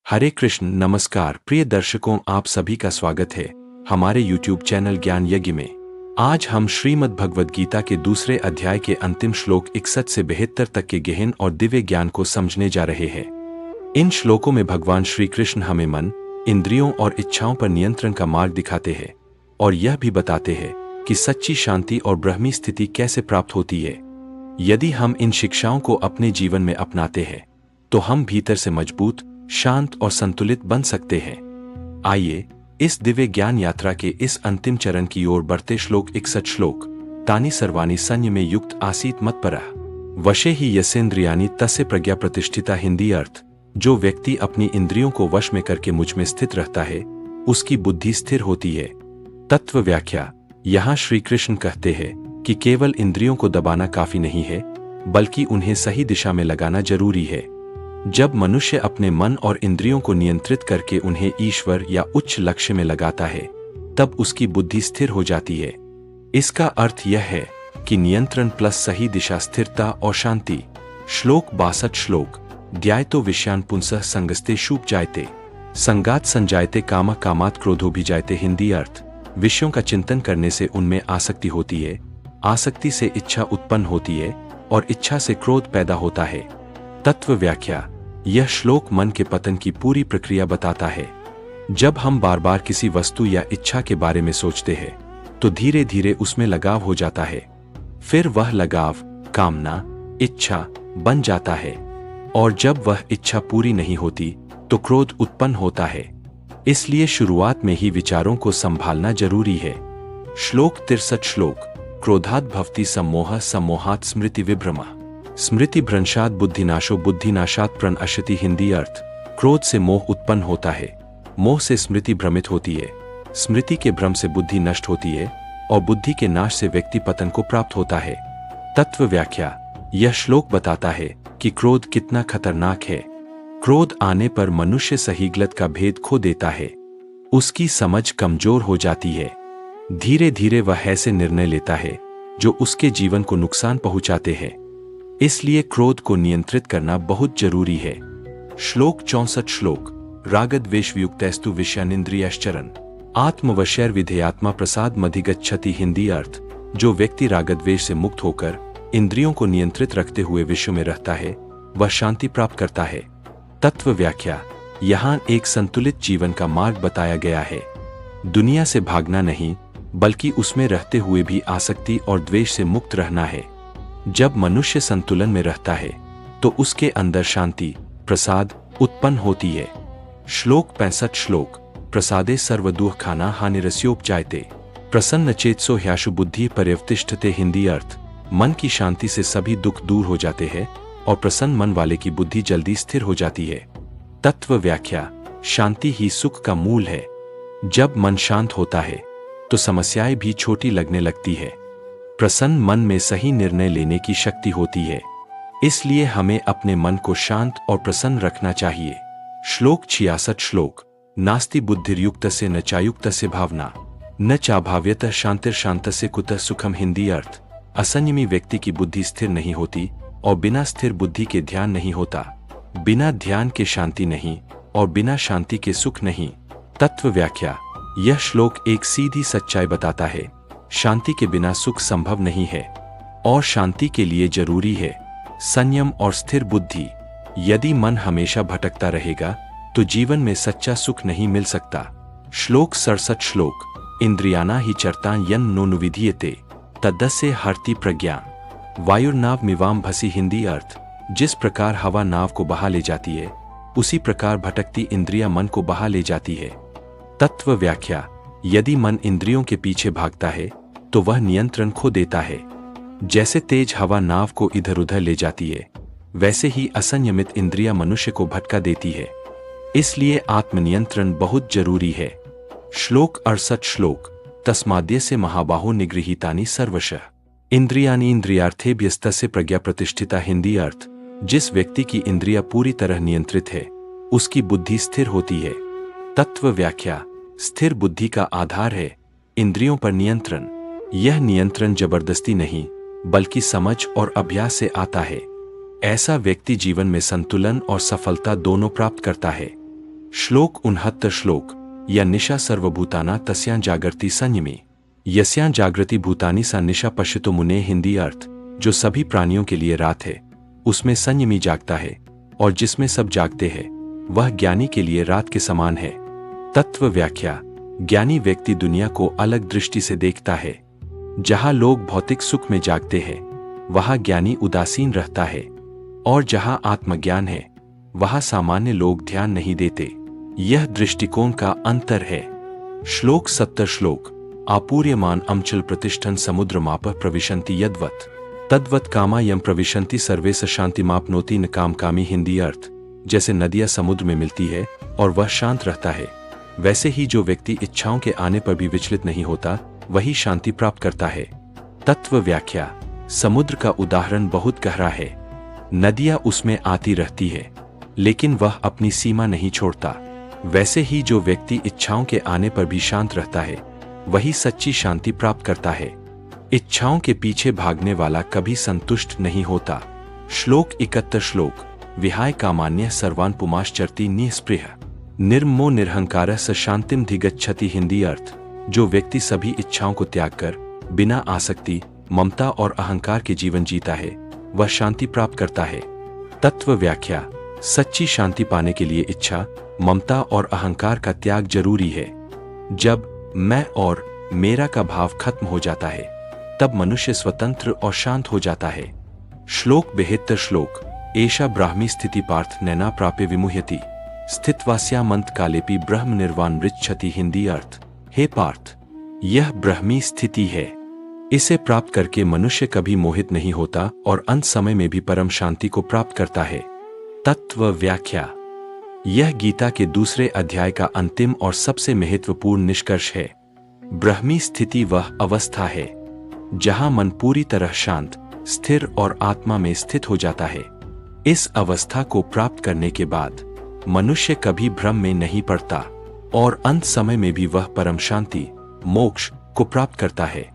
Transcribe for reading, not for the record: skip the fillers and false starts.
हरे कृष्ण। नमस्कार प्रिय दर्शकों, आप सभी का स्वागत है हमारे YouTube चैनल ज्ञान यज्ञ में। आज हम श्रीमद् भगवद गीता के दूसरे अध्याय के अंतिम श्लोक 61 से 72 तक के गहन और दिव्य ज्ञान को समझने जा रहे हैं। इन श्लोकों में भगवान श्री कृष्ण हमें मन, इंद्रियों और इच्छाओं पर नियंत्रण का मार्ग दिखाते हैं और यह भी बताते हैं कि सच्ची शांति और ब्रह्मी स्थिति कैसे प्राप्त होती है। यदि हम इन शिक्षाओं को अपने जीवन में अपनाते हैं तो हम भीतर से मजबूत, शांत और संतुलित बन सकते हैं। आइए इस दिव्य ज्ञान यात्रा के इस अंतिम चरण की ओर बढ़ते। श्लोक 61 श्लोक तानि सर्वाणि संयमे युक्त आसीत मत्परः वशे ही यसेन्द्रियाणि तस्य प्रज्ञा प्रतिष्ठिता। हिंदी अर्थ, जो व्यक्ति अपनी इंद्रियों को वश में करके मुझ में स्थित रहता है उसकी बुद्धि स्थिर होती है। तत्व व्याख्या। यहाँ श्री कृष्ण कहते हैं कि केवल इंद्रियों को दबाना काफी नहीं है, बल्कि उन्हें सही दिशा में लगाना जरूरी है। जब मनुष्य अपने मन और इंद्रियों को नियंत्रित करके उन्हें ईश्वर या उच्च लक्ष्य में लगाता है तब उसकी बुद्धि स्थिर हो जाती है। इसका अर्थ यह है कि नियंत्रण प्लस सही दिशा, स्थिरता और शांति। श्लोक 62 श्लोक ध्यायतो विषयान् पुंसः संगस्ते शुभ जायते संगात संजायते कामः कामात् क्रोधो भी जायते। हिंदी अर्थ, विषयों का चिंतन करने से उनमें आसक्ति होती है, आसक्ति से इच्छा उत्पन्न होती है और इच्छा से क्रोध पैदा होता है। तत्व व्याख्या। यह श्लोक मन के पतन की पूरी प्रक्रिया बताता है। जब हम बार बार किसी वस्तु या इच्छा के बारे में सोचते हैं तो धीरे धीरे उसमें लगाव हो जाता है। फिर वह लगाव कामना, इच्छा बन जाता है और जब वह इच्छा पूरी नहीं होती तो क्रोध उत्पन्न होता है। इसलिए शुरुआत में ही विचारों को संभालना जरूरी है। श्लोक 63 श्लोक क्रोधात् भवति सम्मोहः सम्मोहात् स्मृति विभ्रमः स्मृति भ्रंशात् बुद्धिनाशो बुद्धिनाशात् प्रणश्यति। हिंदी अर्थ, क्रोध से मोह उत्पन्न होता है, मोह से स्मृति भ्रमित होती है, स्मृति के भ्रम से बुद्धि नष्ट होती है और बुद्धि के नाश से व्यक्ति पतन को प्राप्त होता है। तत्व व्याख्या। यह श्लोक बताता है कि क्रोध कितना खतरनाक है। क्रोध आने पर मनुष्य सही गलत का भेद खो देता है, उसकी समझ कमजोर हो जाती है। धीरे धीरे वह ऐसे निर्णय लेता है जो उसके जीवन को नुकसान पहुंचाते हैं। इसलिए क्रोध को नियंत्रित करना बहुत जरूरी है। श्लोक 64 श्लोक रागद्वेषयुक्तैस्तु विषयानिन्द्रियश्चरन् आत्मवशैर्विधेयात्मा प्रसाद मधिगच्छति। हिंदी अर्थ, जो व्यक्ति रागद्वेष से मुक्त होकर इंद्रियों को नियंत्रित रखते हुए विश्व में रहता है वह शांति प्राप्त करता है। तत्व व्याख्या। यहाँ एक संतुलित जीवन का मार्ग बताया गया है। दुनिया से भागना नहीं, बल्कि उसमें रहते हुए भी आसक्ति और द्वेष से मुक्त रहना है। जब मनुष्य संतुलन में रहता है तो उसके अंदर शांति, प्रसाद उत्पन्न होती है। श्लोक 65 श्लोक प्रसादे सर्वदुःख खाना हानिरस्योपजायते प्रसन्न चेतसो ह्याशु बुद्धि पर्यवतिष्ठते। हिंदी अर्थ, मन की शांति से सभी दुख दूर हो जाते हैं और प्रसन्न मन वाले की बुद्धि जल्दी स्थिर हो जाती है। तत्व व्याख्या। शांति ही सुख का मूल है। जब मन शांत होता है तो समस्याएं भी छोटी लगने लगती है। प्रसन्न मन में सही निर्णय लेने की शक्ति होती है। इसलिए हमें अपने मन को शांत और प्रसन्न रखना चाहिए। श्लोक 66 श्लोक नास्ति बुद्धिर्युक्तस्य न चायुक्तस्य भावना न चाभाव्यतः शांतिर्शान्तस्य कुतः सुखम। हिंदी अर्थ, असंयमी व्यक्ति की बुद्धि स्थिर नहीं होती और बिना स्थिर बुद्धि के ध्यान नहीं होता, बिना ध्यान के शांति नहीं और बिना शांति के सुख नहीं। तत्व व्याख्या। यह श्लोक एक सीधी सच्चाई बताता है, शांति के बिना सुख संभव नहीं है और शांति के लिए जरूरी है संयम और स्थिर बुद्धि। यदि मन हमेशा भटकता रहेगा तो जीवन में सच्चा सुख नहीं मिल सकता। श्लोक 67 श्लोक इंद्रियाणा ही चरता यन नोनुविधीयते तदस्य हरति प्रज्ञा वायुर्नाव मिवाम भसी। हिंदी अर्थ, जिस प्रकार हवा नाव को बहा ले जाती है उसी प्रकार भटकती इंद्रियां मन को बहा ले जाती है। तत्व व्याख्या। यदि मन इंद्रियों के पीछे भागता है तो वह नियंत्रण खो देता है। जैसे तेज हवा नाव को इधर उधर ले जाती है, वैसे ही असंयमित इंद्रियां मनुष्य को भटका देती है। इसलिए आत्मनियंत्रण बहुत जरूरी है। श्लोक 68 श्लोक तस्माद्य से महाबाहो निगृहीतानि सर्वशः इंद्रियाणि इंद्रियार्थेभ्यस्तस्य प्रज्ञा प्रतिष्ठिता। हिंदी अर्थ, जिस व्यक्ति की इंद्रियां पूरी तरह नियंत्रित है उसकी बुद्धि स्थिर होती है। तत्व व्याख्या। स्थिर बुद्धि का आधार है इंद्रियों पर नियंत्रण। यह नियंत्रण जबरदस्ती नहीं बल्कि समझ और अभ्यास से आता है। ऐसा व्यक्ति जीवन में संतुलन और सफलता दोनों प्राप्त करता है। श्लोक 69 श्लोक या निशा सर्वभूताना तस्यां जागृति संयमी यस्यां जागृति भूतानी सा निशा पश्यतो मुने। हिंदी अर्थ, जो सभी प्राणियों के लिए रात है उसमें संयमी जागता है, और जिसमें सब जागते हैं वह ज्ञानी के लिए रात के समान है। तत्व व्याख्या। ज्ञानी व्यक्ति दुनिया को अलग दृष्टि से देखता है। जहां लोग भौतिक सुख में जागते हैं वहां ज्ञानी उदासीन रहता है, और जहां आत्मज्ञान है वहां सामान्य लोग ध्यान नहीं देते। यह दृष्टिकोण का अंतर है। श्लोक 70 श्लोक आपूर्यमान अमचल प्रतिष्ठन समुद्र माप प्रविशंति यद्वत् तद्वत् कामा यम प्रविशंति सर्वे स शांति मापनोति न काम कामी। हिंदी अर्थ, जैसे नदियां समुद्र में मिलती है और वह शांत रहता है, वैसे ही जो व्यक्ति इच्छाओं के आने पर भी विचलित नहीं होता वही शांति प्राप्त करता है। तत्व व्याख्या। समुद्र का उदाहरण बहुत गहरा है। नदियां उसमें आती रहती है लेकिन वह अपनी सीमा नहीं छोड़ता। वैसे ही जो व्यक्ति इच्छाओं के आने पर भी शांत रहता है वही सच्ची शांति प्राप्त करता है। इच्छाओं के पीछे भागने वाला कभी संतुष्ट नहीं होता। श्लोक 71 श्लोक विहाय कामान्य सर्वान् पुमाश्चरति निःस्पृह निर्ममो निरहंकारः स शांतिम धिगच्छति। हिंदी अर्थ, जो व्यक्ति सभी इच्छाओं को त्याग कर बिना आसक्ति, ममता और अहंकार के जीवन जीता है वह शांति प्राप्त करता है। तत्व व्याख्या। सच्ची शांति पाने के लिए इच्छा, ममता और अहंकार का त्याग जरूरी है। जब मैं और मेरा का भाव खत्म हो जाता है तब मनुष्य स्वतंत्र और शांत हो जाता है। श्लोक 72 श्लोक एषा ब्राह्मी स्थिति पार्थ नैना प्राप्य विमुह्यति स्थितवास्यामंत कालेपि ब्रह्म निर्वाण मृच्छति। हिंदी अर्थ, हे पार्थ, यह ब्रह्मी स्थिति है। इसे प्राप्त करके मनुष्य कभी मोहित नहीं होता और अंत समय में भी परम शांति को प्राप्त करता है। तत्व व्याख्या। यह गीता के दूसरे अध्याय का अंतिम और सबसे महत्वपूर्ण निष्कर्ष है। ब्रह्मी स्थिति वह अवस्था है जहां मन पूरी तरह शांत, स्थिर और आत्मा में स्थित हो जाता है। इस अवस्था को प्राप्त करने के बाद मनुष्य कभी भ्रम में नहीं पड़ता और अंत समय में भी वह परम शांति, मोक्ष को प्राप्त करता है।